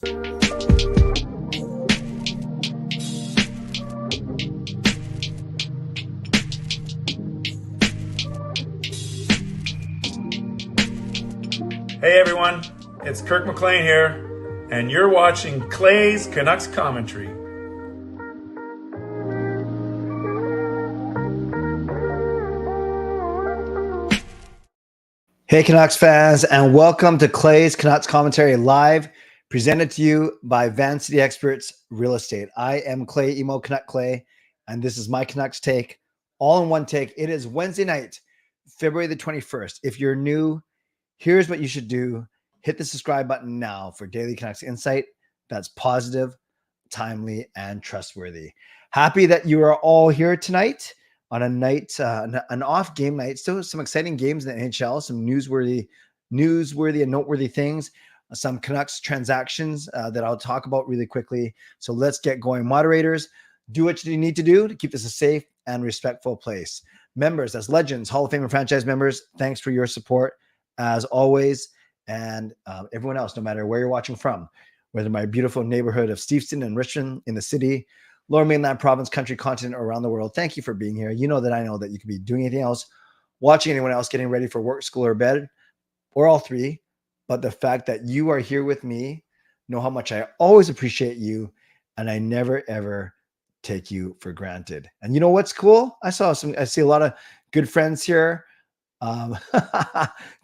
Hey everyone, it's Kirk McLean here, and you're watching Clay's Canucks commentary. Hey Canucks fans, and welcome to Clay's Canucks commentary live, presented to you by Van City Experts Real Estate. I am Clay, Canuck Clay, and this is my Canucks take, all in one take. It is Wednesday night, February the 21st. If you're new, here's what you should do. Hit the subscribe button now for daily Canucks insight that's positive, timely, and trustworthy. Happy that you are all here tonight on a night, an off game night. Still some exciting games in the NHL, some newsworthy and noteworthy things, some Canucks transactions that I'll talk about really quickly. So let's get going. Moderators, do what you need to do to keep this a safe and respectful place. Members, as legends, Hall of Fame and franchise members, thanks for your support as always. And everyone else, no matter where you're watching from, whether my beautiful neighborhood of Steveston and Richmond in the city, Lower Mainland Province, country, continent, or around the world, thank you for being here. You know that I know that you could be doing anything else, watching anyone else, getting ready for work, school, or bed, or all three. But the fact that you are here with me, know how much I always appreciate you, and I never, ever take you for granted. And you know what's cool? I see a lot of good friends here.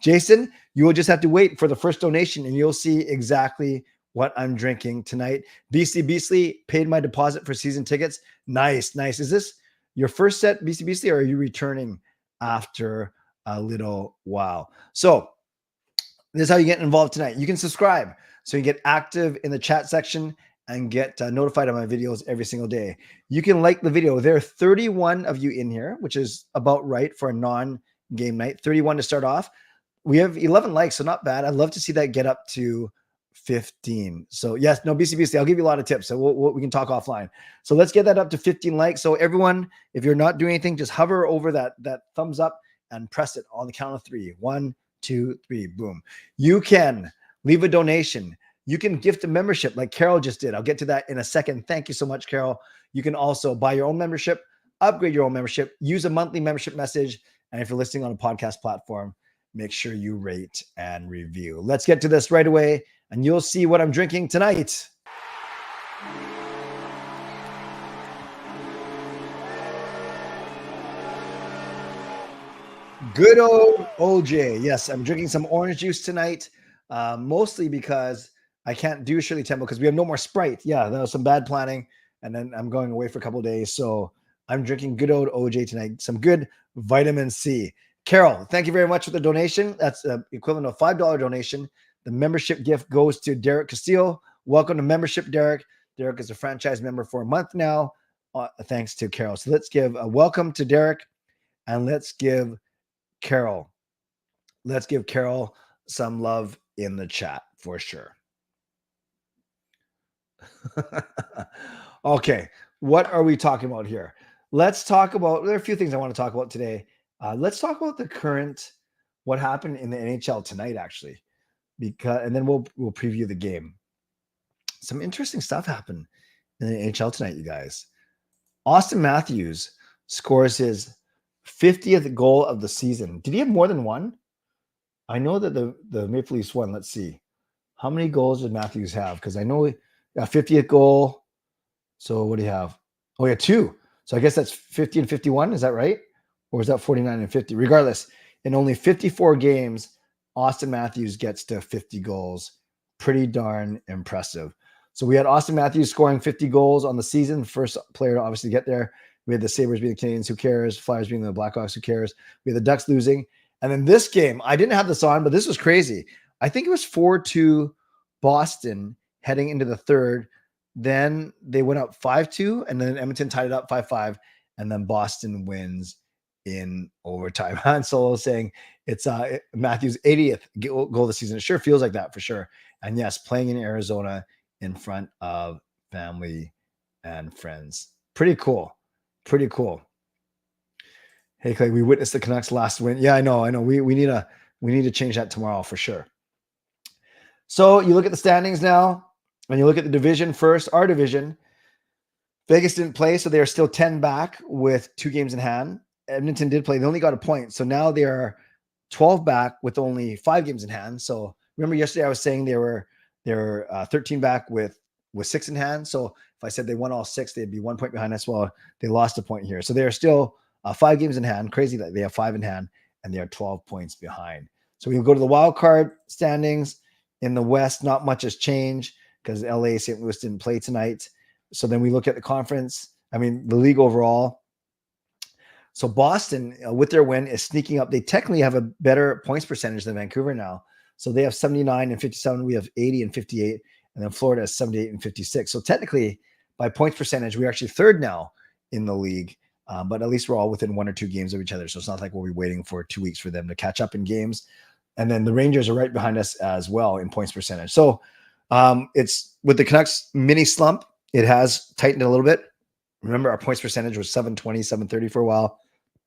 Jason, you will just have to wait for the first donation and you'll see exactly what I'm drinking tonight. BC Beasley paid my deposit for season tickets. Nice. Is this your first set, BC Beasley, or are you returning after a little while? So this is how you get involved tonight. You can subscribe so you get active in the chat section and get notified of my videos every single day. You can like the video. There are 31 of you in here, which is about right for a non-game night. 31 to start off. We have 11 likes, so not bad. I'd love to see that get up to 15. So yes, no, BCBC, I'll give you a lot of tips. So we can talk offline. So let's get that up to 15 likes. So everyone, if you're not doing anything, just hover over that thumbs up and press it on the count of 3. 1, 2, 3, boom. You can leave a donation. You can gift a membership like Carol just did. I'll get to that in a second. Thank you so much, Carol. You can also buy your own membership, upgrade your own membership, use a monthly membership message. And if you're listening on a podcast platform, make sure you rate and review. Let's get to this right away, and you'll see what I'm drinking tonight. Good old OJ. Yes, I'm drinking some orange juice tonight, mostly because I can't do Shirley Temple because we have no more Sprite. Yeah, that was some bad planning, and then I'm going away for a couple of days. So I'm drinking good old OJ tonight. Some good vitamin C. Carol, thank you very much for the donation. That's equivalent of a $5 donation. The membership gift goes to Derek Castillo. Welcome to membership, Derek. Derek is a franchise member for a month now, thanks to Carol. So let's give a welcome to Derek, and let's give Carol some love in the chat for sure. Okay, what are we talking about here? Let's talk about, there are a few things I want to talk about today. Let's talk about the current, what happened in the NHL tonight, actually, and then we'll preview the game. Some interesting stuff happened in the NHL tonight, you guys. Austin Matthews scores his 50th goal of the season. Did he have more than one? I know that the Maple Leafs won. Let's see. How many goals did Matthews have? Because I know a 50th goal. So what do you have? Oh, yeah, 2. So I guess that's 50 and 51. Is that right? Or is that 49 and 50? Regardless, in only 54 games, Austin Matthews gets to 50 goals. Pretty darn impressive. So we had Austin Matthews scoring 50 goals on the season. First player to obviously get there. We had the Sabres being the Canadiens. Who cares? Flyers being the Blackhawks. Who cares? We had the Ducks losing. And then this game, I didn't have this on, but this was crazy. I think it was 4-2 Boston heading into the third. Then they went up 5-2, and then Edmonton tied it up 5-5, and then Boston wins in overtime. Han Solo saying it's Matthews' 80th goal of the season. It sure feels like that for sure. And yes, playing in Arizona in front of family and friends. Pretty cool. Hey Clay, we witnessed the Canucks last win. Yeah, I know. We need to change that tomorrow for sure. So you look at the standings now. When you look at the division first, our division, Vegas didn't play, so they are still 10 back with 2 games in hand. Edmonton did play. They only got a point. So now they are 12 back with only 5 games in hand. So remember yesterday I was saying they're 13 back with 6 in hand. So if I said they won all 6, they'd be 1 point behind us. Well, they lost a point here. So they are still 5 games in hand. Crazy that they have 5 in hand and they are 12 points behind. So we will go to the wild card standings in the West. Not much has changed because LA, St. Louis didn't play tonight. So then we look at the conference. I mean, the league overall. So Boston, with their win, is sneaking up. They technically have a better points percentage than Vancouver now. So they have 79 and 57. We have 80 and 58. And then Florida has 78 and 56. So technically, by points percentage, we're actually third now in the league. But at least we're all within 1 or 2 games of each other. So it's not like we'll be waiting for 2 weeks for them to catch up in games. And then the Rangers are right behind us as well in points percentage. So it's with the Canucks mini slump, it has tightened a little bit. Remember, our points percentage was 720, 730 for a while,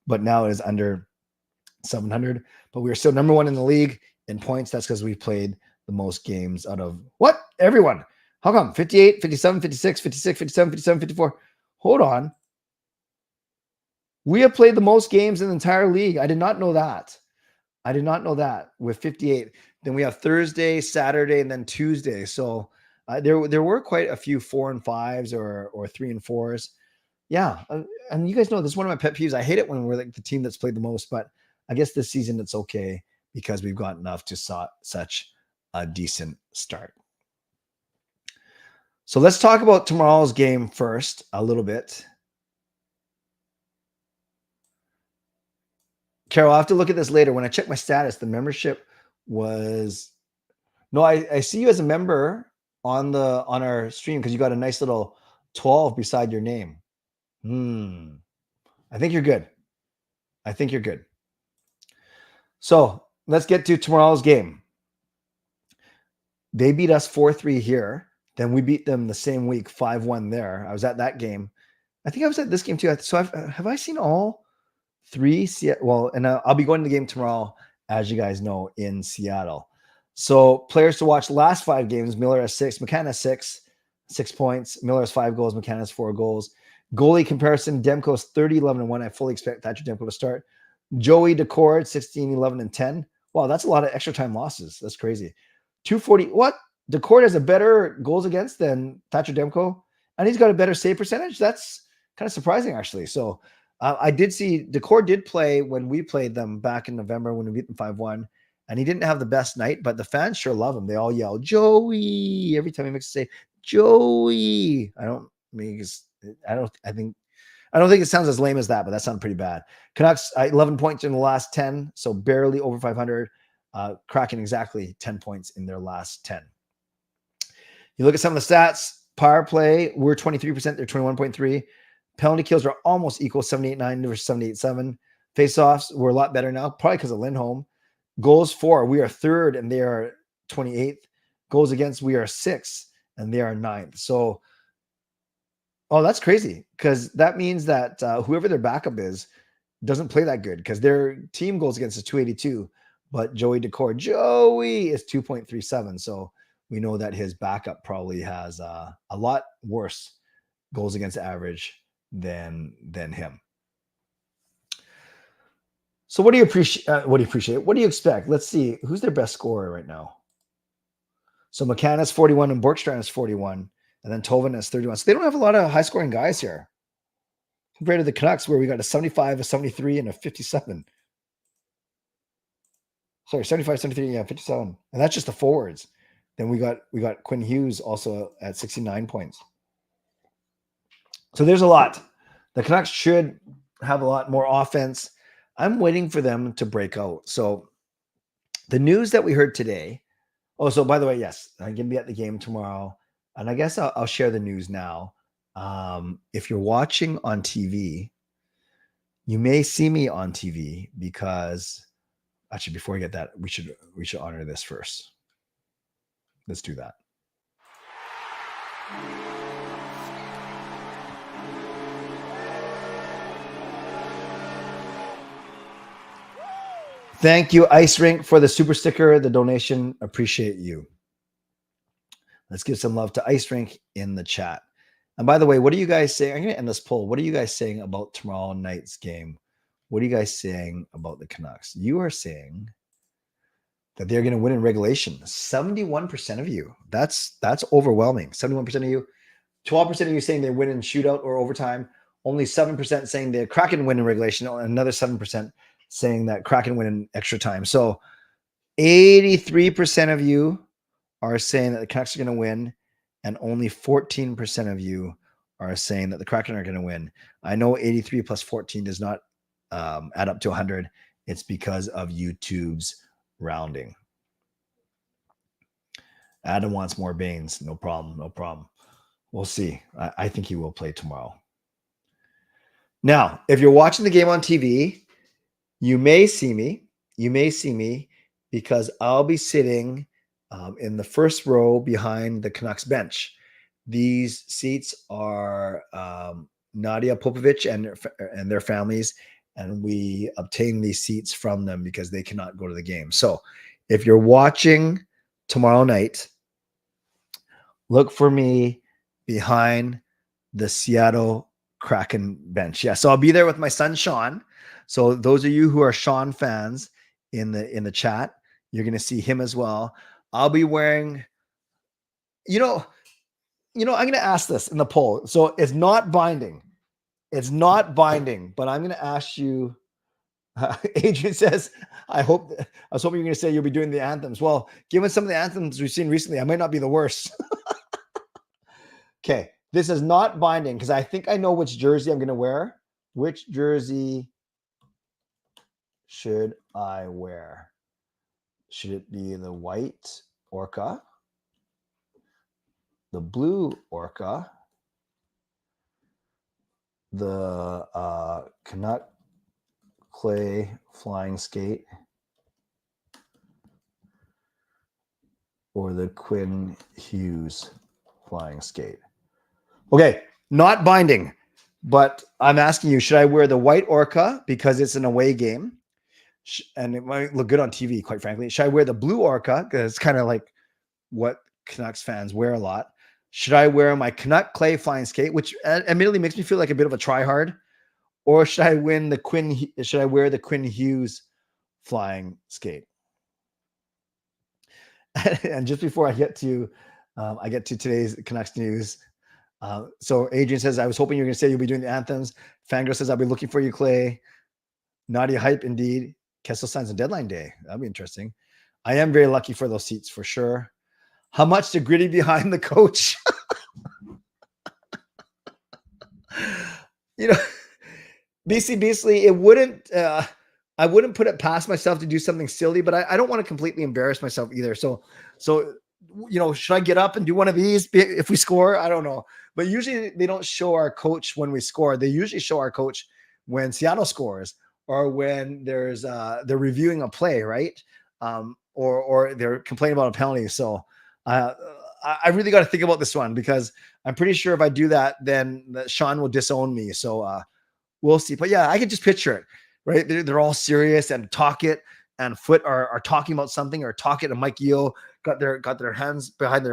but now it is under 700. But we're still number 1 in the league in points. That's because we've played the most games out of what? Everyone. How come? 58, 57, 56, 56, 57, 57, 54. Hold on. We have played the most games in the entire league. I did not know that. I did not know that with 58. Then we have Thursday, Saturday, and then Tuesday. So there were quite a few 4 and 5s or 3 and 4s. Yeah. And you guys know this is one of my pet peeves. I hate it when we're like the team that's played the most, but I guess this season it's okay because we've gotten off to such a decent start. So let's talk about tomorrow's game first a little bit. Carol, I'll have to look at this later. When I check my status, the membership was I see you as a member on our stream because you got a nice little 12 beside your name. I think you're good. So let's get to tomorrow's game. They beat us 4-3 here. Then we beat them the same week 5-1 there. I was at that game. I think I was at this game too. So have I seen all 3? Well, and I'll be going to the game tomorrow, as you guys know, in Seattle. So players to watch last 5 games. Miller has 6, McCann has 6 points. Miller has 5 goals, McCann has 4 goals. Goalie comparison, Demko's 30, 11, and 1. I fully expect Thatcher Demko to start. Joey Decord, 16, 11, and 10. Wow, that's a lot of extra time losses. That's crazy. 240. What? Decord has a better goals against than Thatcher Demko, and he's got a better save percentage. That's kind of surprising, actually. So I did see Decord did play when we played them back in November when we beat them 5-1, and he didn't have the best night, but the fans sure love him. They all yell, Joey, every time he makes a save. Joey. I don't think it sounds as lame as that, but that sounded pretty bad. Canucks, 11 points in the last 10, so barely over 500. Kraken exactly 10 points in their last 10. You look at some of the stats. Power play, we're 23%, they're 21.3. Penalty kills are almost equal, 78.9 versus 78.7. Face-offs, we're a lot better now, probably because of Lindholm. Goals for, we are 3rd and they are 28th. Goals against, we are 6th and they are 9th. So, that's crazy because that means that whoever their backup is doesn't play that good because their team goals against is 282, but Joey Decord, is 2.37. So we know that his backup probably has a lot worse goals against average than him. So what do you appreciate? What do you expect? Let's see. Who's their best scorer right now? So McCann has 41 and Borkstrand has 41. And then Toven has 31. So they don't have a lot of high-scoring guys here. Compared to the Canucks, where we got a 75, a 73, and a 57. Sorry, 75, 73, yeah, 57. And that's just the forwards. Then we got Quinn Hughes also at 69 points. So there's a lot. The Canucks should have a lot more offense. I'm waiting for them to break out. So the news that we heard today. Oh, so by the way, yes, I'm going to be at the game tomorrow. And I guess I'll share the news now. If you're watching on TV, you may see me on TV because actually, before we get that, we should honor this first. Let's do that. Thank you, Ice Rink, for the super sticker, the donation. Appreciate you. Let's give some love to Ice Rink in the chat. And by the way, what are you guys saying? I'm going to end this poll. What are you guys saying about tomorrow night's game? What are you guys saying about the Canucks? You are saying that they're going to win in regulation. 71% of you. That's overwhelming. 71% of you. 12% of you saying they win in shootout or overtime. Only 7% saying the Kraken win in regulation. Another 7% saying that Kraken win in extra time. So 83% of you are saying that the Canucks are going to win, and only 14% of you are saying that the Kraken are going to win. I know 83 plus 14 does not add up to 100. It's because of YouTube's rounding. Adam wants more Baines. No problem. No problem. We'll see. I think he will play tomorrow. Now, if you're watching the game on TV, you may see me. You may see me because I'll be sitting in the first row behind the Canucks bench. These seats are Nadia Popovich and their families, and we obtain these seats from them because they cannot go to the game. So if you're watching tomorrow night, look for me behind the Seattle Kraken bench. Yeah, so I'll be there with my son Sean. So those of you who are Sean fans in the chat, you're going to see him as well. I'll be wearing, I'm going to ask this in the poll. So it's not binding. It's not binding, but I'm going to ask you. Adrian says, I was hoping you're going to say you'll be doing the anthems. Well, given some of the anthems we've seen recently, I might not be the worst. Okay, this is not binding because I think I know which jersey I'm going to wear. Which jersey should I wear? Should it be the white Orca, the blue Orca, the Canuck Clay flying skate, or the Quinn Hughes flying skate? Okay, not binding, but I'm asking you, should I wear the white Orca because it's an away game? And it might look good on TV, quite frankly. Should I wear the blue Orca? Because it's kind of like what Canucks fans wear a lot. Should I wear my Canuck Clay flying skate, which admittedly makes me feel like a bit of a tryhard? Or should I wear the Quinn Hughes flying skate? And just before I get to today's Canucks news, so Adrian says, I was hoping you were going to say you'll be doing the anthems. Fangirl says, I'll be looking for you, Clay. Nadia hype indeed. Kessel signs on deadline day. That'll be interesting. I am very lucky for those seats for sure. How much to Gritty behind the coach? BC Beasley, it wouldn't. I wouldn't put it past myself to do something silly, but I don't want to completely embarrass myself either. So should I get up and do one of these if we score? I don't know. But usually they don't show our coach when we score. They usually show our coach when Seattle scores or when they're reviewing a play, right? Or they're complaining about a penalty. So I really got to think about this one because I'm pretty sure if I do that, then Sean will disown me. So we'll see. But yeah, I can just picture it, right? They're all serious, and Talkit and Foot are talking about something, or Talkit and Mike Yeo got their hands behind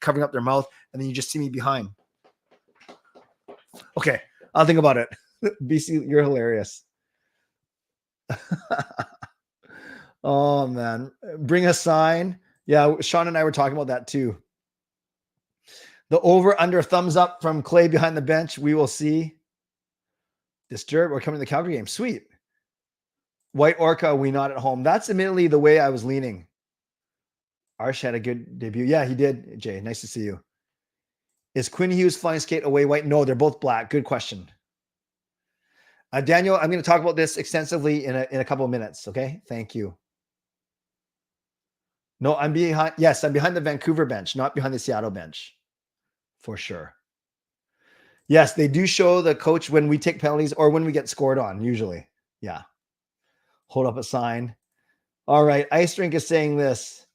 covering up their mouth, and then you just see me behind. Okay, I'll think about it. BC, you're hilarious. Oh man, bring a sign. Yeah, Sean and I were talking about that too. The over under thumbs up from Clay behind the bench. We will see. Disturbed. We're coming to the Calgary game. Sweet. White Orca, we not at home. That's admittedly the way I was leaning. Arsh had a good debut. Yeah, he did. Jay, nice to see you. Is Quinn Hughes flying skate away white? No, they're both black. Good question. Daniel, I'm going to talk about this extensively in a couple of minutes. Okay. Thank you. No, I'm behind. Yes, I'm behind the Vancouver bench, not behind the Seattle bench. For sure. Yes, they do show the coach when we take penalties or when we get scored on, usually. Yeah. Hold up a sign. All right. Ice Drink is saying this.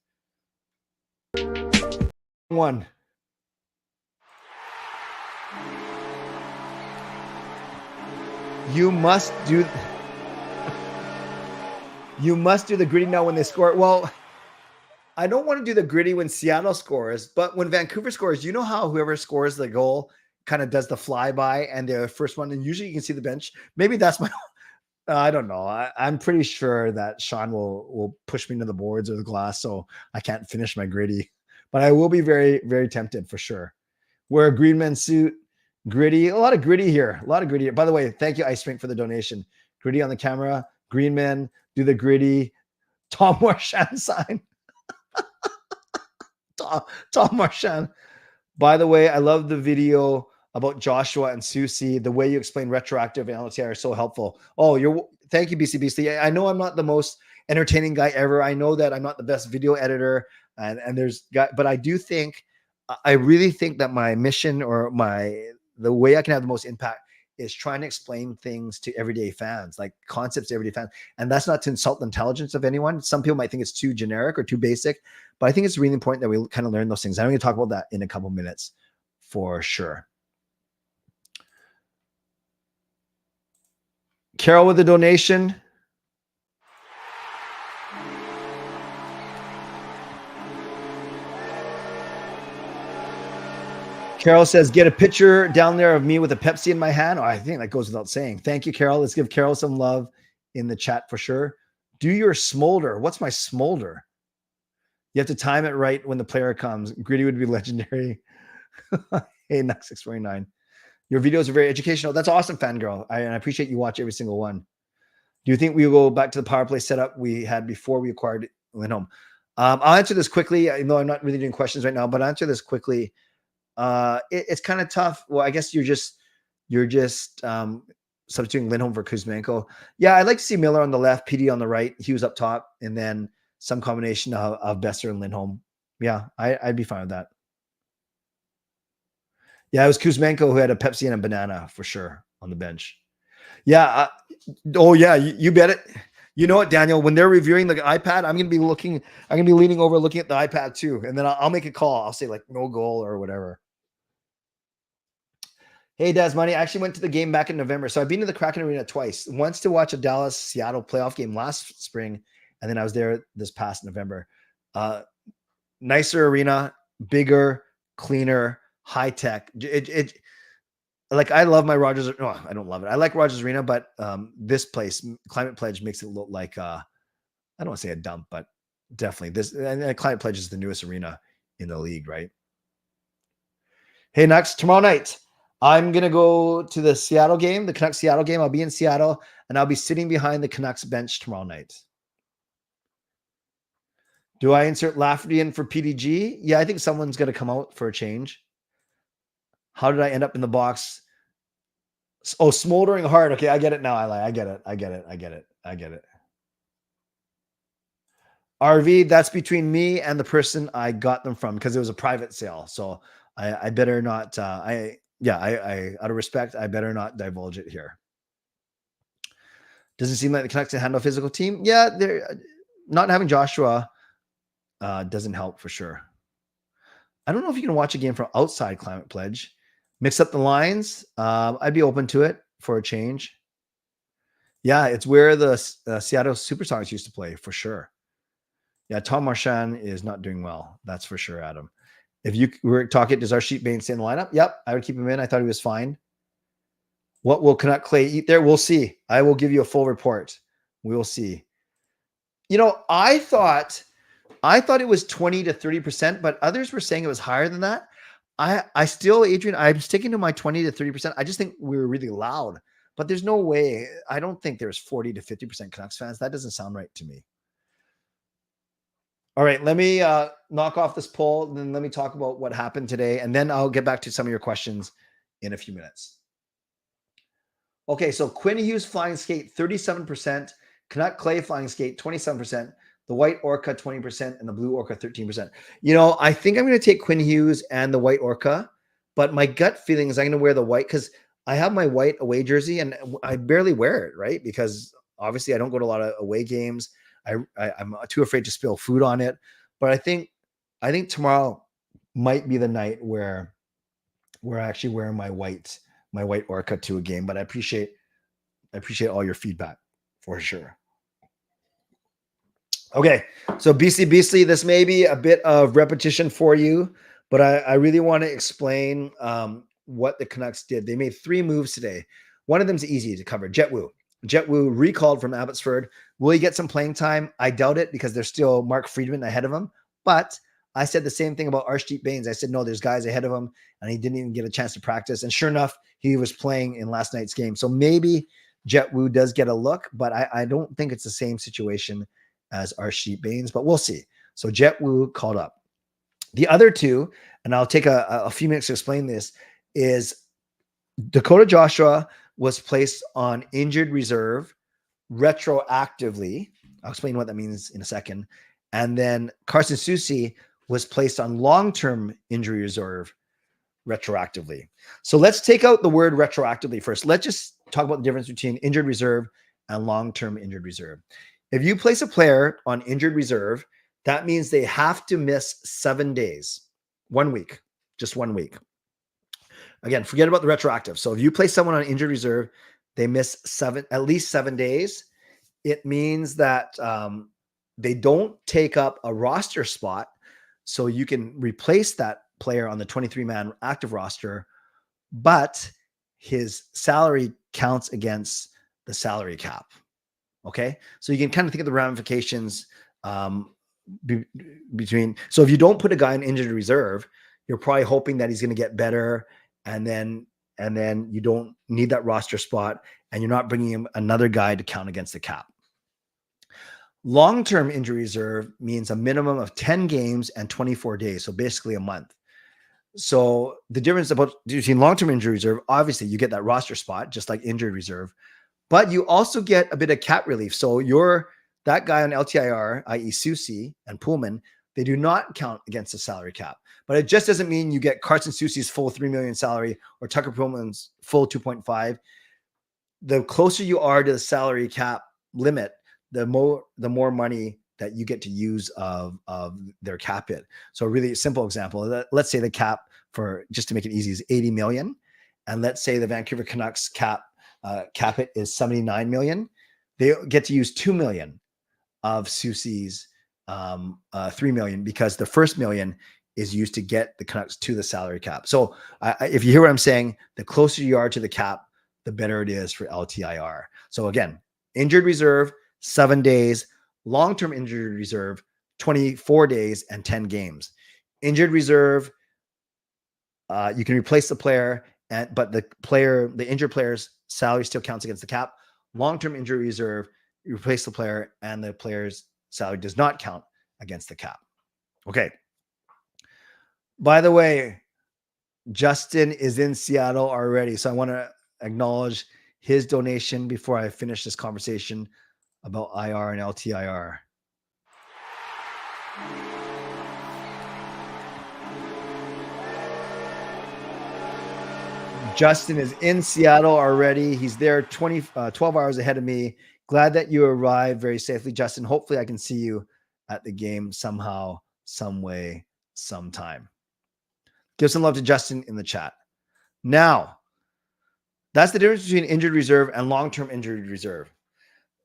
One. You must do the Gritty now when they score. Well, I don't want to do the gritty when Seattle scores, but when Vancouver scores, you know how whoever scores the goal kind of does the flyby and the first one, and usually you can see the bench. Maybe that's my. I don't know. I'm pretty sure that Sean will push me into the boards or the glass, so I can't finish my gritty. But I will be very, very tempted for sure. Wear a Greenman suit, gritty, a lot of gritty here, a lot of gritty. By the way, thank you, Ice Rink, for the donation. Gritty on the camera, Greenman, do the gritty. Tom Marchand sign. Tom Marchand. By the way, I love the video about Joshua and Susie. The way you explain retroactive and LTI are so helpful. Oh, thank you, BCBC. I know I'm not the most entertaining guy ever. I know that I'm not the best video editor, and but I really think that my mission or the way I can have the most impact is trying to explain things to everyday fans, like concepts to everyday fans. And that's not to insult the intelligence of anyone. Some people might think it's too generic or too basic, but I think it's really important that we kind of learn those things. I'm going to talk about that in a couple minutes for sure. Carol with the donation. Carol says, get a picture down there of me with a Pepsi in my hand. Oh, I think that goes without saying. Thank you, Carol. Let's give Carol some love in the chat for sure. Do your smolder. What's my smolder? You have to time it right when the player comes. Gritty would be legendary. Hey, Nux 649. Your videos are very educational. That's awesome, fangirl. I appreciate you watch every single one. Do you think we will go back to the power play setup we had before we acquired Lindholm? I'll answer this quickly. I know I'm not really doing questions right now, but I'll answer this quickly. It's kind of tough. Well, I guess you're just substituting Lindholm for Kuzmenko. Yeah, I'd like to see Miller on the left, PD on the right, Hughes up top, and then some combination of Besser and Lindholm. Yeah, I'd be fine with that. Yeah, it was Kuzmenko who had a Pepsi and a banana for sure on the bench. Yeah. Oh yeah, you bet it. You know what, Daniel? When they're reviewing the iPad, I'm gonna be leaning over, looking at the iPad too, and then I'll make a call. I'll say like no goal or whatever. Hey, Daz Money. I actually went to the game back in November, so I've been to the Kraken Arena twice. Once to watch a Dallas-Seattle playoff game last spring, and then I was there this past November. Nicer arena, bigger, cleaner, high tech. Like I love my Rogers. No, I don't love it. I like Rogers Arena, but this place, Climate Pledge, makes it look like I don't want to say a dump, but definitely this. And Climate Pledge is the newest arena in the league, right? Hey, Nux, tomorrow night I'm gonna go to the Seattle game, the Canucks Seattle game. I'll be in Seattle, and I'll be sitting behind the Canucks bench tomorrow night. Do I insert Lafferty in for PDG? Yeah, I think someone's gonna come out for a change. How did I end up in the box? Oh, smoldering heart. Okay, I get it now. I get it. RV, that's between me and the person I got them from because it was a private sale. So I better not. I out of respect, I better not divulge it here. Doesn't seem like the Canucks can handle a physical team. Yeah, they're not having Joshua doesn't help for sure. I don't know if you can watch a game from outside Climate Pledge. Mix up the lines. I'd be open to it for a change. Yeah, it's where the Seattle Supersonics used to play for sure. Yeah, Tom Marchand is not doing well. That's for sure, Adam. If you were talking, does Arshdeep Bain stay in the lineup? Yep, I would keep him in. I thought he was fine. What will Canuck Clay eat there? We'll see. I will give you a full report. We will see. You know, I thought it was 20 to 30%, but others were saying it was higher than that. I still, Adrian, I'm sticking to my 20 to 30%. I just think we were really loud, but there's no way. I don't think there's 40 to 50% Canucks fans. That doesn't sound right to me. All right, let me knock off this poll, and then let me talk about what happened today, and then I'll get back to some of your questions in a few minutes. Okay, so Quinn Hughes flying skate 37%, Canuck Clay flying skate 27%, the white Orca 20%, and the blue Orca 13%. You know, I think I'm going to take Quinn Hughes and the white Orca, but my gut feeling is I'm going to wear the white because I have my white away jersey and I barely wear it, right? Because obviously I don't go to a lot of away games. I'm too afraid to spill food on it. But I think tomorrow might be the night where we're actually wearing my white Orca to a game. But I appreciate all your feedback for sure. Okay, so BC Beastly, this may be a bit of repetition for you, but I really want to explain what the Canucks did. They made 3 moves today. One of them's easy to cover. Jet Wu recalled from Abbotsford. Will he get some playing time? I doubt it because there's still Mark Friedman ahead of him. But I said the same thing about Arshdeep Bains. I said, no, there's guys ahead of him, and he didn't even get a chance to practice. And sure enough, he was playing in last night's game. So maybe Jet Wu does get a look, but I don't think it's the same situation as Arshdeep Bains, but we'll see. So Jet Wu called up. The other 2, and I'll take a few minutes to explain this, is Dakota Joshua was placed on injured reserve retroactively. I'll explain what that means in a second. And then Carson Soucy was placed on long-term injury reserve retroactively. So let's take out the word retroactively first. Let's just talk about the difference between injured reserve and long-term injured reserve. If you place a player on injured reserve, that means they have to miss 7 days, 1 week, just 1 week. Again, forget about the retroactive. So if you place someone on injured reserve, they miss at least 7 days. It means that they don't take up a roster spot, so you can replace that player on the 23-man active roster, but his salary counts against the salary cap. Okay, so you can kind of think of the ramifications between. So if you don't put a guy in injured reserve, you're probably hoping that he's going to get better, and then you don't need that roster spot, and you're not bringing him another guy to count against the cap. Long-term injury reserve means a minimum of 10 games and 24 days, so basically a month. So the difference between long-term injury reserve, obviously you get that roster spot just like injury reserve, but you also get a bit of cap relief. So that guy on LTIR, i.e. Soucy and Pullman, they do not count against the salary cap. But it just doesn't mean you get Carson Soucy's full $3 million salary or Tucker Pullman's full 2.5. The closer you are to the salary cap limit, the more money that you get to use of their cap hit. So a really simple example, let's say the cap, for just to make it easy, is 80 million. And let's say the Vancouver Canucks cap hit is 79 million. They get to use 2 million of Soucy's 3 million, because the first million is used to get the Canucks to the salary cap. So if you hear what I'm saying, the closer you are to the cap, the better it is for LTIR. So again, injured reserve, 7 days, long-term injured reserve, 24 days and 10 games. Injured reserve, you can replace the player, but the injured player's salary still counts against the cap. Long-term injury reserve, you replace the player and the player's salary does not count against the cap. Okay. By the way, Justin is in Seattle already, so I want to acknowledge his donation before I finish this conversation about IR and LTIR. Justin is in Seattle already. He's there 12 hours ahead of me. Glad that you arrived very safely, Justin. Hopefully I can see you at the game somehow, some way, sometime. Give some love to Justin in the chat. Now, that's the difference between injured reserve and long-term injured reserve.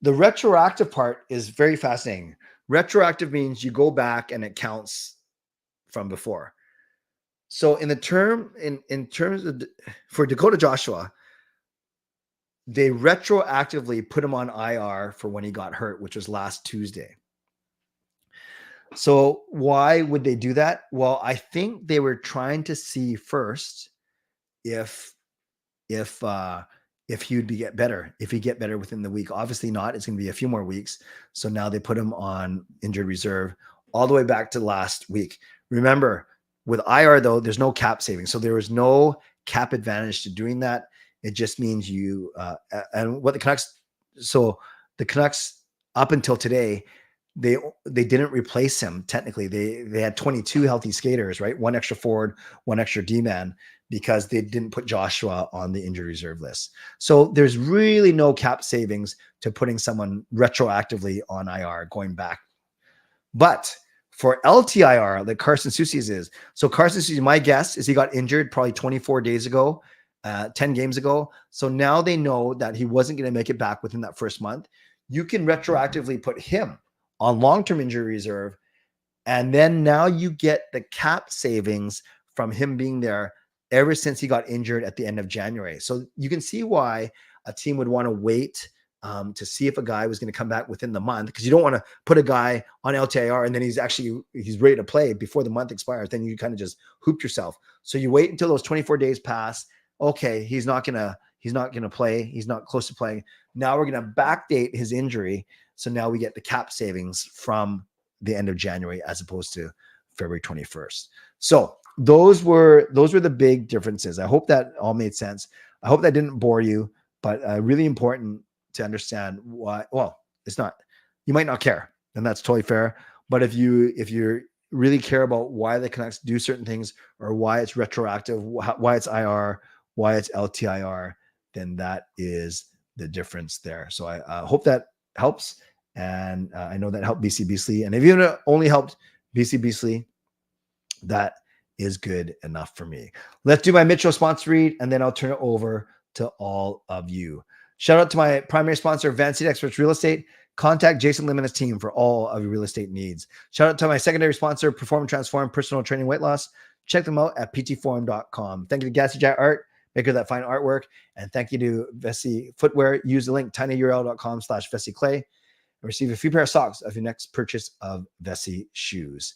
The retroactive part is very fascinating. Retroactive means you go back and it counts from before. So in terms of for Dakota Joshua, they retroactively put him on IR for when he got hurt, which was last Tuesday. So why would they do that? Well, I think they were trying to see first if he would get better, if he get better within the week. Obviously not. It's going to be a few more weeks. So now they put him on injured reserve all the way back to last week. Remember, with IR though, there's no cap saving. So there was no cap advantage to doing that. It just means you and what the Canucks up until today, they didn't replace him. Technically, they had 22 healthy skaters, right? One extra forward, one extra D-man, because they didn't put Joshua on the injury reserve list. So there's really no cap savings to putting someone retroactively on IR going back. But for LTIR, like Carson Soucy's is, so Carson Soucy, my guess is he got injured probably 24 days ago, 10 games ago. So now they know that he wasn't going to make it back within that first month. You can retroactively put him on long-term injury reserve. And then now you get the cap savings from him being there ever since he got injured at the end of January. So you can see why a team would want to wait to see if a guy was going to come back within the month, because you don't want to put a guy on LTIR and then he's ready to play before the month expires. Then you kind of just hooped yourself. So you wait until those 24 days pass. Okay, he's not gonna play. He's not close to playing. Now we're gonna backdate his injury. So now we get the cap savings from the end of January as opposed to February 21st. So those were the big differences. I hope that all made sense. I hope that didn't bore you, but really important to understand why. Well, it's not, you might not care, and that's totally fair. But if you really care about why the Canucks do certain things, or why it's retroactive, why it's IR, why it's LTIR, then that is the difference there. So I hope that helps. And I know that helped BC Beasley. And if you only helped BC Beasley, that is good enough for me. Let's do my Mitchell sponsor read, and then I'll turn it over to all of you. Shout out to my primary sponsor, Van City Experts Real Estate. Contact Jason Lim and his team for all of your real estate needs. Shout out to my secondary sponsor, Perform and Transform Personal Training Weight Loss. Check them out at ptforum.com. Thank you to Gassy Jet Art, maker of that fine artwork. And thank you to Vessi Footwear. Use the link tinyurl.com/Vessi Clay and receive a free pair of socks of your next purchase of Vessi shoes.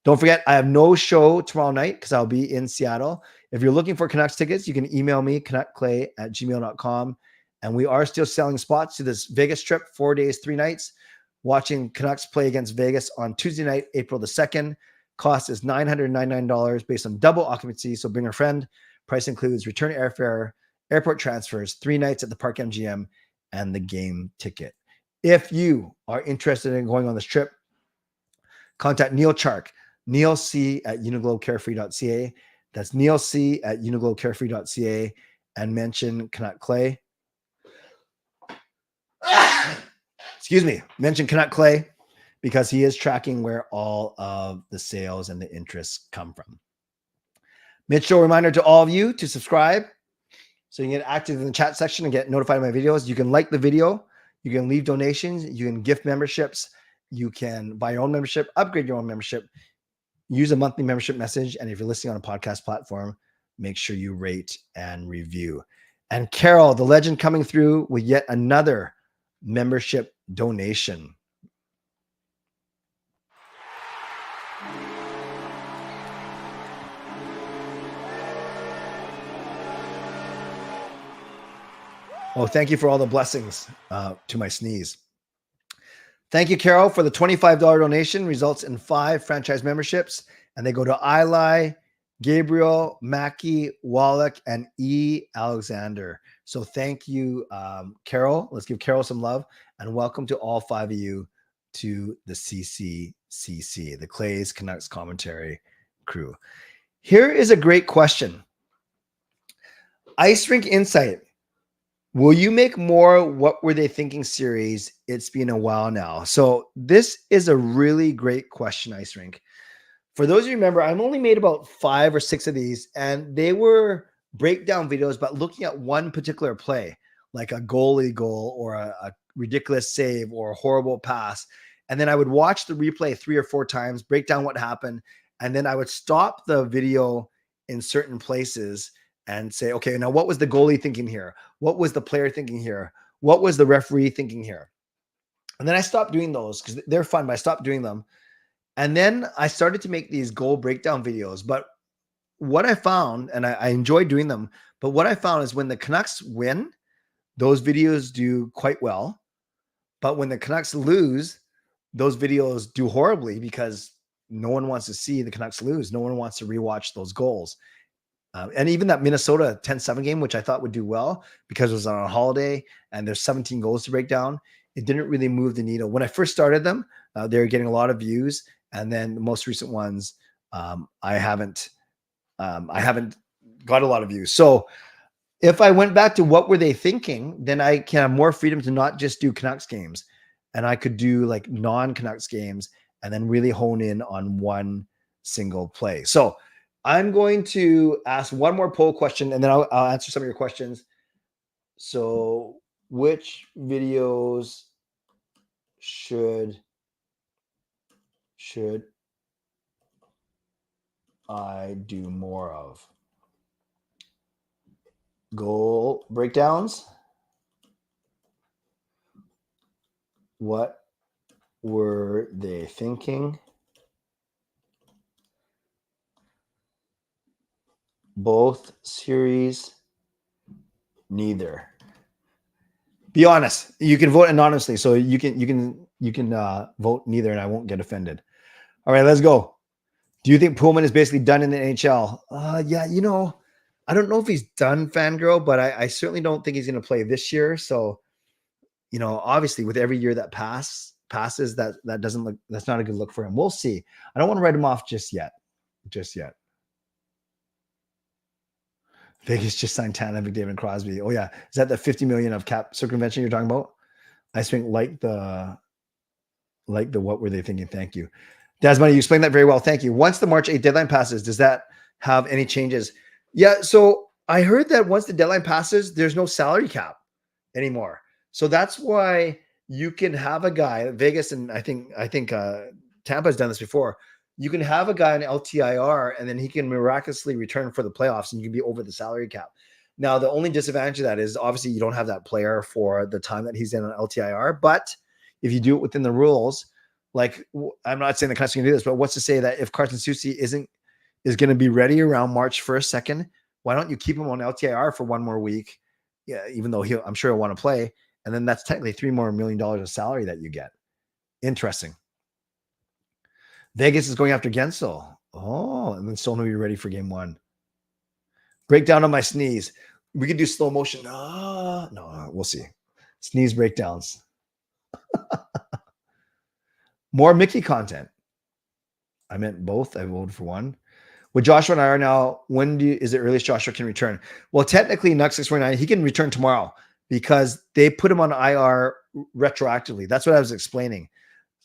Don't forget, I have no show tomorrow night because I'll be in Seattle. If you're looking for Canucks tickets, you can email me, canuckclay@gmail.com. And we are still selling spots to this Vegas trip, 4 days, 3 nights, watching Canucks play against Vegas on Tuesday night, April the 2nd. Cost is $999 based on double occupancy. So bring a friend. Price includes return airfare, airport transfers, 3 nights at the Park MGM, and the game ticket. If you are interested in going on this trip, contact Neal Chark, nealc@uniglowcarefree.ca. That's nealc@uniglowcarefree.ca, and mention Canuck Clay. Excuse me, mention Canuck Clay, because he is tracking where all of the sales and the interests come from. Mitchell, reminder to all of you to subscribe so you can get active in the chat section and get notified of my videos. You can like the video, you can leave donations, you can gift memberships, you can buy your own membership, upgrade your own membership, use a monthly membership message, and if you're listening on a podcast platform, make sure you rate and review. And Carol, the legend, coming through with yet another membership donation. Oh, thank you for all the blessings to my sneeze. Thank you, Carol, for the $25 donation. Results in 5 franchise memberships, and they go to Eli, Gabriel, Mackie, Wallach, and E. Alexander. So thank you, Carol. Let's give Carol some love, and welcome to all 5 of you to the CCCC, the Clay's Canucks Commentary crew. Here is a great question. Ice Rink Insight. Will you make more What Were They Thinking series? It's been a while now. So this is a really great question, Ice Rink. For those of you who remember, I've only made about 5 or 6 of these, and they were breakdown videos, but looking at one particular play, like a goalie goal or a ridiculous save or a horrible pass. And then I would watch the replay 3 or 4 times, break down what happened, and then I would stop the video in certain places and say, okay, now what was the goalie thinking here? What was the player thinking here? What was the referee thinking here? And then I stopped doing those because they're fun, but I stopped doing them. And then I started to make these goal breakdown videos. But what I found, and I enjoyed doing them, but what I found is when the Canucks win, those videos do quite well. But when the Canucks lose, those videos do horribly because no one wants to see the Canucks lose. No one wants to rewatch those goals. And even that Minnesota 10-7 game, which I thought would do well because it was on a holiday and there's 17 goals to break down, it didn't really move the needle. When I first started them, they were getting a lot of views. And then the most recent ones, I haven't got a lot of views. So if I went back to What Were They Thinking, then I can have more freedom to not just do Canucks games. And I could do like non-Canucks games and then really hone in on one single play. So I'm going to ask one more poll question, and then I'll answer some of your questions. So which videos should should I do more of? Goal breakdowns. What were they thinking? Both series, neither. Be honest. You can vote anonymously, so you can vote neither, and I won't get offended. All right, let's go. Do you think Pullman is basically done in the NHL? Yeah, I don't know if he's done, Fangirl, but I certainly don't think he's going to play this year. So, obviously, with every year that passes, that doesn't look. That's not a good look for him. We'll see. I don't want to write him off just yet. Vegas just signed Tanev, McDavid, and Crosby. Oh yeah, is that the $50 million of cap circumvention you're talking about? I think like the what were they thinking? Thank you, Dasmoney. You explained that very well. Thank you. Once the March 8th deadline passes, does that have any changes? Yeah. So I heard that once the deadline passes, there's no salary cap anymore. So that's why you can have a guy, Vegas, and I think Tampa's done this before. You can have a guy on LTIR and then he can miraculously return for the playoffs and you can be over the salary cap. Now, the only disadvantage of that is obviously you don't have that player for the time that he's in on LTIR. But if you do it within the rules, like I'm not saying the Canucks can do this, but what's to say that if Carson Soucy is going to be ready around March 1st, 2nd, why don't you keep him on LTIR for one more week? Yeah, even though I'm sure he'll want to play. And then that's technically $3 more million of salary that you get. Interesting. Vegas is going after Gensel. Oh, and then Stone will be ready for game 1. Breakdown on my sneeze. We could do slow motion. No, we'll see. Sneeze breakdowns. More Mickey content. I meant both. I voted for one. With Joshua and I are now, is it earliest Joshua can return? Well, technically, Nux 649, he can return tomorrow because they put him on IR retroactively. That's what I was explaining.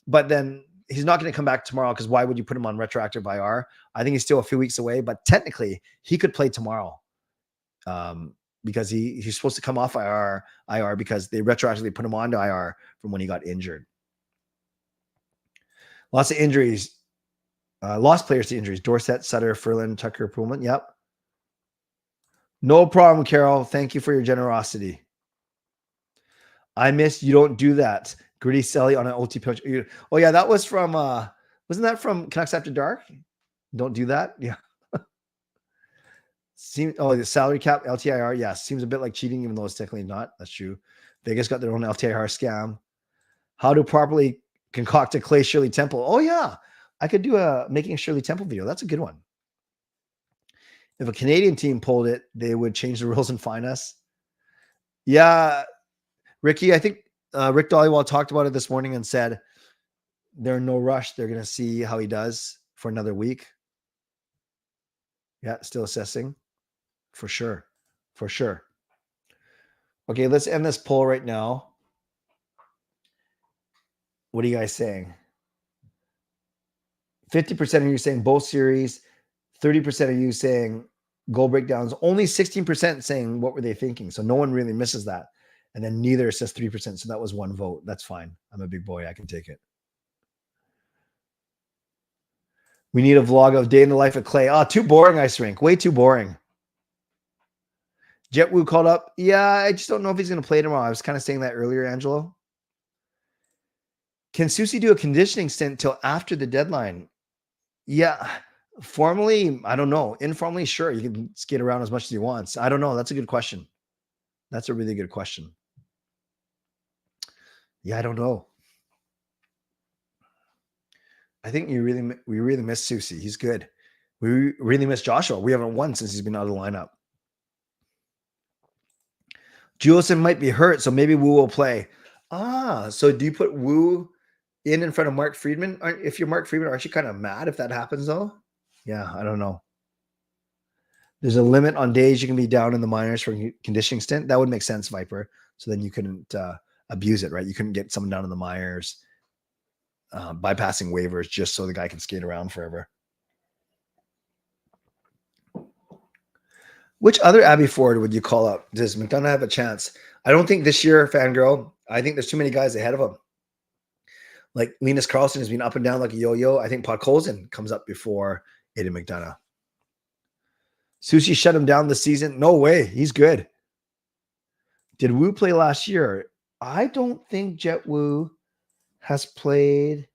But then he's not going to come back tomorrow because why would you put him on retroactive IR? I think he's still a few weeks away, but technically he could play tomorrow because he's supposed to come off IR because they retroactively put him onto IR from when he got injured. Lots of injuries. Lost players to injuries. Dorsett, Sutter, Ferland, Tucker, Pullman. Yep. No problem, Carol. Thank you for your generosity. I miss you don't do that. Gritty Selly on an OT pitch. Oh, yeah, that was from, wasn't that from Canucks After Dark? Don't do that? Yeah. The salary cap, LTIR. Yeah, seems a bit like cheating, even though it's technically not. That's true. Vegas got their own LTIR scam. How to properly concoct a Clay Shirley Temple. Oh, yeah. I could do a making a Shirley Temple video. That's a good one. If a Canadian team pulled it, they would change the rules and fine us. Yeah, Ricky, I think Rick Dollywall talked about it this morning and said they're in no rush. They're going to see how he does for another week. Yeah, still assessing. For sure. Okay, let's end this poll right now. What are you guys saying? 50% of you saying both series. 30% of you saying goal breakdowns. Only 16% saying what were they thinking. So no one really misses that. And then neither says 3%. So that was one vote. That's fine. I'm a big boy. I can take it. We need a vlog of day in the life of Clay. Oh, too boring, Ice Rink. Way too boring. Jet Wu called up. Yeah, I just don't know if he's going to play tomorrow. I was kind of saying that earlier, Angelo. Can Soucy do a conditioning stint till after the deadline? Yeah. Formally, I don't know. Informally, sure. You can skate around as much as he wants. I don't know. That's a good question. That's a really good question. Yeah, I don't know. I think we really miss Soucy. He's good. We really miss Joshua. We haven't won since he's been out of the lineup. Juleson might be hurt, so maybe Wu will play. So do you put Wu in front of Mark Friedman? If you're Mark Friedman, aren't you kind of mad if that happens, though? Yeah, I don't know. There's a limit on days you can be down in the minors for conditioning stint. That would make sense, Viper. So then you couldn't abuse it, right? You couldn't get someone down in the minors, bypassing waivers just so the guy can skate around forever. Which other Abby Ford would you call up? Does McDonough have a chance? I don't think this year, Fangirl. I think there's too many guys ahead of him. Like Linus Karlsson has been up and down like a yo-yo. I think Podkolzin comes up before Aiden McDonough. Sushi shut him down this season. No way. He's good. Did Wu play last year? I don't think Jet Wu has played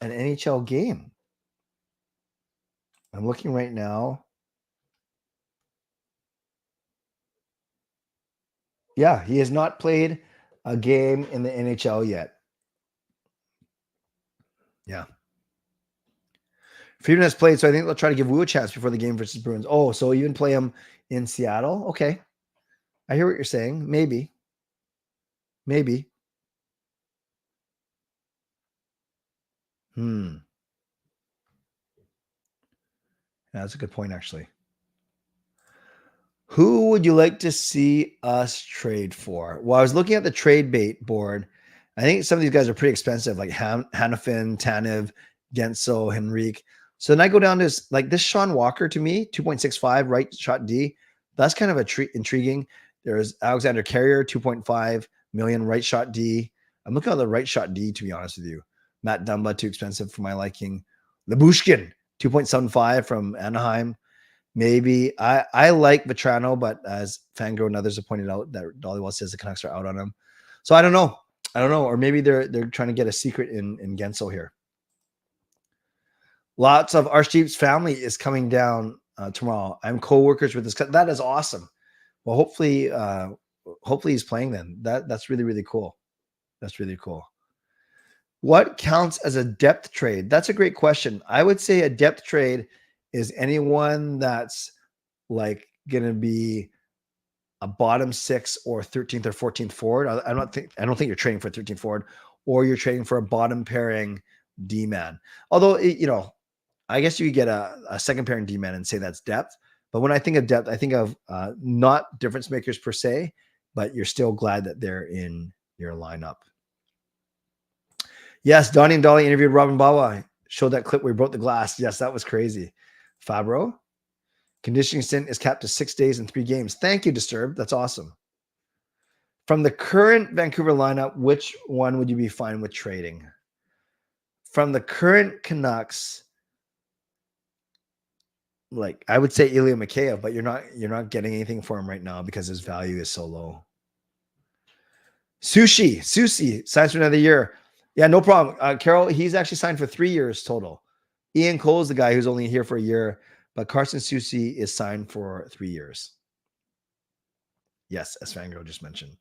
an NHL game. I'm looking right now. Yeah, he has not played a game in the NHL yet. Yeah. Friedman has played, so I think they'll try to give Wu a chance before the game versus Bruins. Oh, so even play him in Seattle? Okay. I hear what you're saying. Maybe. That's a good point, actually. Who would you like to see us trade for? Well, I was looking at the trade bait board. I think some of these guys are pretty expensive, like Hanifin, Tanev, Genso, Henrique. So then I go down to like this Sean Walker to me, 2.65 right shot D. That's kind of intriguing. There's Alexander Carrier, 2.5 million right shot D. I'm looking at the right shot D, to be honest with you. Matt Dumba, too expensive for my liking. Labushkin, 2.75 from Anaheim. Maybe I like Vetrano, but as Fangirl and others have pointed out, that Dollywell says the Canucks are out on him. So I don't know. Or maybe they're trying to get a secret in Genso here. Lots of Archdeep's family is coming down tomorrow. I'm co-workers with this. That is awesome. Well, hopefully he's playing then. That's really, really cool. That's really cool. What counts as a depth trade? That's a great question. I would say a depth trade is anyone that's like going to be a bottom 6 or 13th or 14th forward. I don't think you're trading for a 13th forward, or you're trading for a bottom pairing D-man. Although, I guess you could get a second pairing D-man and say that's depth. But when I think of depth, I think of not difference makers per se, but you're still glad that they're in your lineup. Yes, Donnie and Dolly interviewed Robin Bawa. Showed that clip where he broke the glass. Yes, that was crazy. Fabro, conditioning stint is capped to 6 days and 3 games. Thank you, Disturbed. That's awesome. From the current Vancouver lineup, which one would you be fine with trading? From the current Canucks, like I would say Ilya Mikheyev, but you're not getting anything for him right now because his value is so low. Sushi signs for another year. Yeah, no problem. Carol, he's actually signed for 3 years total. Ian Cole is the guy who's only here for a year, but Carson Soucy is signed for 3 years. Yes, as Fangirl just mentioned.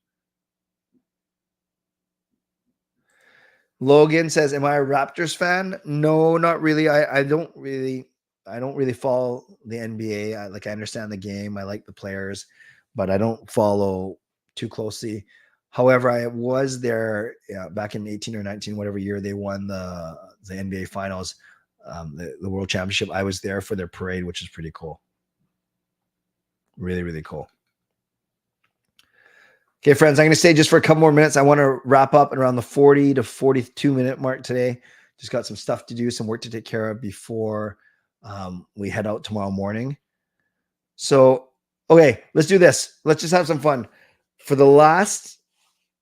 Logan says, "Am I a Raptors fan?" No, not really. I don't really follow the NBA. I understand the game. I like the players, but I don't follow too closely. However, I was there back in 18 or 19, whatever year they won the NBA Finals, the World Championship. I was there for their parade, which is pretty cool. Really, really cool. Okay, friends, I'm going to stay just for a couple more minutes. I want to wrap up at around the 40 to 42 minute mark today. Just got some stuff to do, some work to take care of before we head out tomorrow morning. So, okay, let's do this. Let's just have some fun. For the last...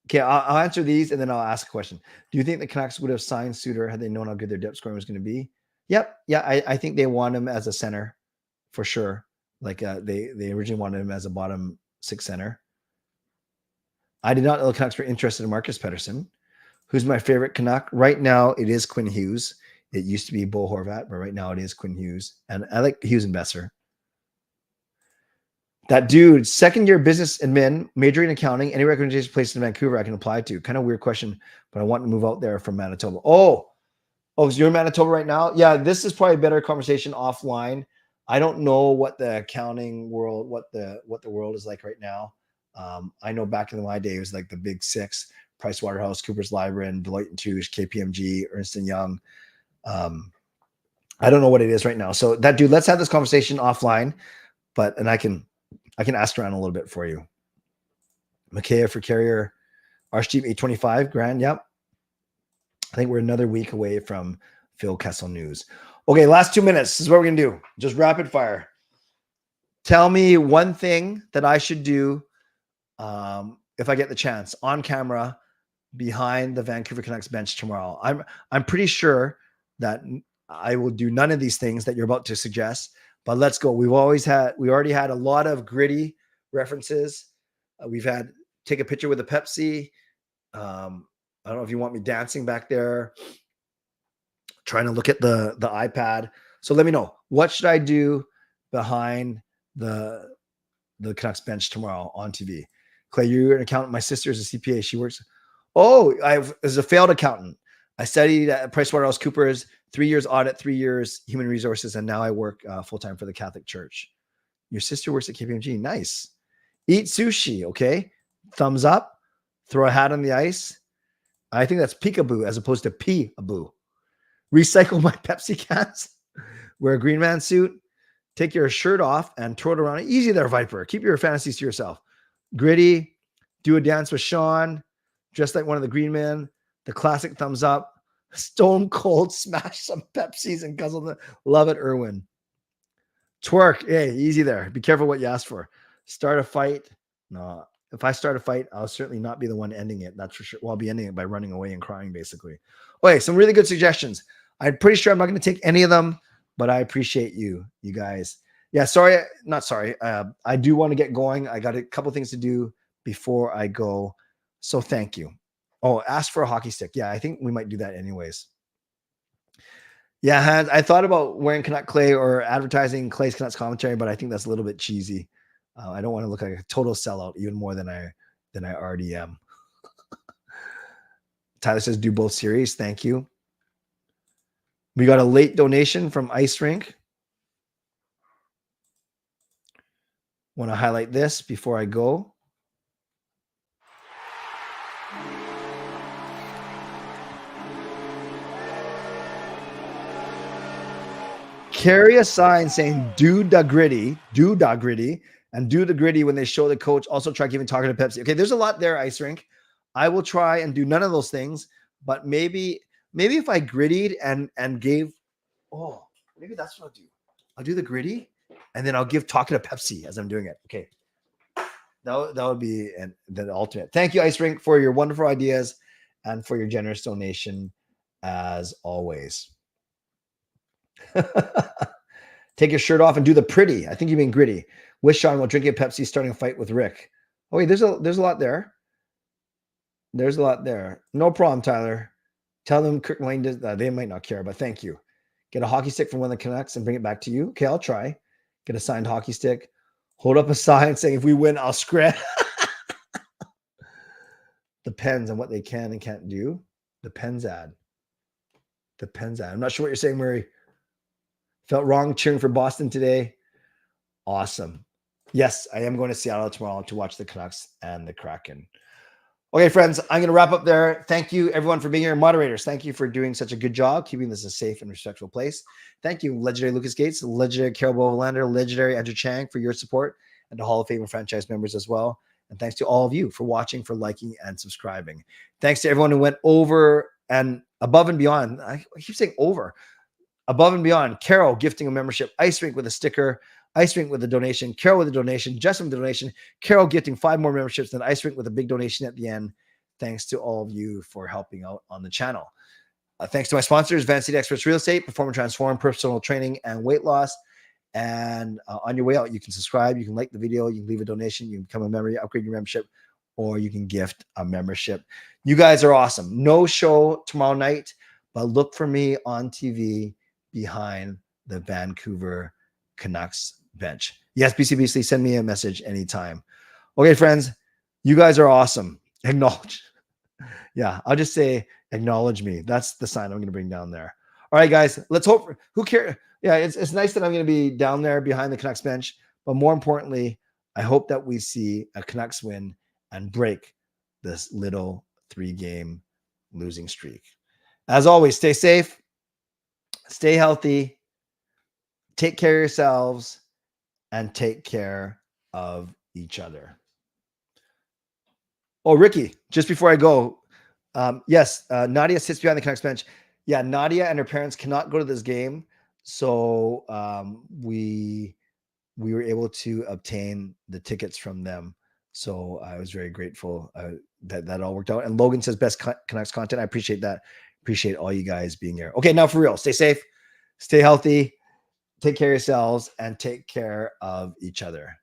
Okay, I'll answer these and then I'll ask a question. Do you think the Canucks would have signed Suter had they known how good their depth scoring was going to be? Yep. Yeah, I think they want him as a center for sure. Like they originally wanted him as a bottom 6 center. I did not know the Canucks were interested in Marcus Pettersson. Who's my favorite Canuck? Right now, it is Quinn Hughes. It used to be Bo Horvat, but right now it is Quinn Hughes. And I like Hughes and Besser. That dude, second-year business admin, majoring in accounting, any recommendation placed in Vancouver I can apply to. Kind of weird question, but I want to move out there from Manitoba. Oh, so you're in Manitoba right now? Yeah, this is probably a better conversation offline. I don't know what the accounting world, what the world is like right now. I know back in my day, it was like the big 6, Pricewaterhouse, Coopers Lybrand, Deloitte & Touche, KPMG, Ernst & Young. I don't know what it is right now. So that dude, let's have this conversation offline, and I can ask around a little bit for you. Mikheyev for Carrier, Archdeep 825 grand. Yep. I think we're another week away from Phil Kessel news. Okay, last 2 minutes. This is what we're going to do. Just rapid fire. Tell me one thing that I should do if I get the chance on camera behind the Vancouver Canucks bench tomorrow. I'm pretty sure that I will do none of these things that you're about to suggest, but let's go. We already had a lot of gritty references. We've had take a picture with a Pepsi. I don't know if you want me dancing back there, trying to look at the iPad. So let me know, what should I do behind the Canucks bench tomorrow on TV? Clay, you're an accountant. My sister is a CPA. She works. Oh, as a failed accountant. I studied at PricewaterhouseCoopers, 3 years audit, 3 years human resources, and now I work full-time for the Catholic Church. Your sister works at KPMG. Nice. Eat sushi, okay? Thumbs up. Throw a hat on the ice. I think that's peekaboo as opposed to pee-a-boo. Recycle my Pepsi cans. Wear a Green Man suit. Take your shirt off and throw it around. Easy there, Viper. Keep your fantasies to yourself. Gritty. Do a dance with Sean. Just like one of the Green Men. The classic thumbs up. Stone cold smash some Pepsis and guzzle them. Love it, Irwin. Twerk. Hey, easy there. Be careful what you ask for. Start a fight. No. If I start a fight, I'll certainly not be the one ending it. That's for sure. Well, I'll be ending it by running away and crying, basically. Okay, some really good suggestions. I'm pretty sure I'm not going to take any of them, but I appreciate you guys. Yeah, sorry. Not sorry. I do want to get going. I got a couple things to do before I go. So thank you. Oh, ask for a hockey stick. Yeah, I think we might do that anyways. Yeah, Hans, I thought about wearing Canuck Clay or advertising Clay's Canucks commentary, but I think that's a little bit cheesy. I don't want to look like a total sellout, even more than I already am. Tyler says, do both series. Thank you. We got a late donation from Ice Rink. Want to highlight this before I go. Carry a sign saying do da gritty, and do the gritty when they show the coach. Also try giving talking to Pepsi. Okay, there's a lot there, Ice Rink. I will try and do none of those things, but maybe if I grittied and gave, maybe that's what I'll do. I'll do the gritty and then I'll give talking to Pepsi as I'm doing it. Okay. That would be the alternate. Thank you, Ice Rink, for your wonderful ideas and for your generous donation as always. Take your shirt off and do the pretty. I think you mean gritty. Wish Sean while drinking Pepsi, starting a fight with Rick. Oh, wait, there's a lot there. There's a lot there. No problem, Tyler. Tell them Kirk Lane does they might not care, but thank you. Get a hockey stick from one of the Canucks and bring it back to you. Okay, I'll try. Get a signed hockey stick. Hold up a sign saying if we win, I'll scratch. Depends on what they can and can't do. Depends ad. I'm not sure what you're saying, Murray. Felt wrong cheering for Boston today. Awesome. Yes, I am going to Seattle tomorrow to watch the Canucks and the Kraken. Okay, friends, I'm going to wrap up there. Thank you, everyone, for being here. Moderators, thank you for doing such a good job, keeping this a safe and respectful place. Thank you, legendary Lucas Gates, legendary Carol Bovelander, legendary Andrew Chang for your support, and to Hall of Fame and franchise members as well. And thanks to all of you for watching, for liking, and subscribing. Thanks to everyone who went over and above and beyond. I keep saying over. Above and beyond. Carol gifting a membership. Ice Rink with a sticker. Ice Rink with a donation. Carol with a donation. Justin with a donation. Carol gifting 5 more memberships. Then Ice Rink with a big donation at the end. Thanks to all of you for helping out on the channel. Thanks to my sponsors, Van City Experts Real Estate, Perform and Transform, Personal Training, and Weight Loss. And on your way out, you can subscribe. You can like the video. You can leave a donation. You can become a member, upgrade your membership, or you can gift a membership. You guys are awesome. No show tomorrow night, but look for me on TV behind the Vancouver Canucks bench. Yes, BCBC, send me a message anytime. Okay, friends, you guys are awesome. Acknowledge. Yeah, I'll just say acknowledge me. That's the sign I'm going to bring down there. All right, guys, let's hope. Who cares? Yeah, it's nice that I'm going to be down there behind the Canucks bench, but more importantly, I hope that we see a Canucks win and break this little 3-game losing streak. As always, stay safe. Stay healthy, take care of yourselves, and take care of each other. Oh, Ricky, just before I go, yes, Nadia sits behind the Canucks bench. Yeah, Nadia and her parents cannot go to this game, so we were able to obtain the tickets from them. So I was very grateful that all worked out. And Logan says best Canucks content. I appreciate that. Appreciate all you guys being here. Okay, now for real, stay safe, stay healthy, take care of yourselves, and take care of each other.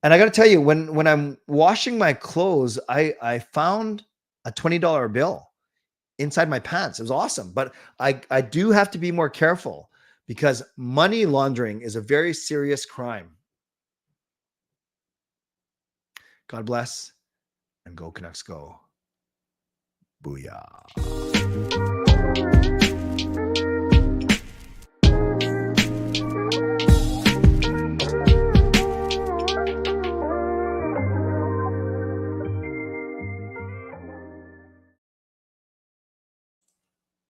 And I got to tell you, when I'm washing my clothes, I found a $20 bill inside my pants. It was awesome. But I do have to be more careful because money laundering is a very serious crime. God bless, and go Canucks go. Booyah.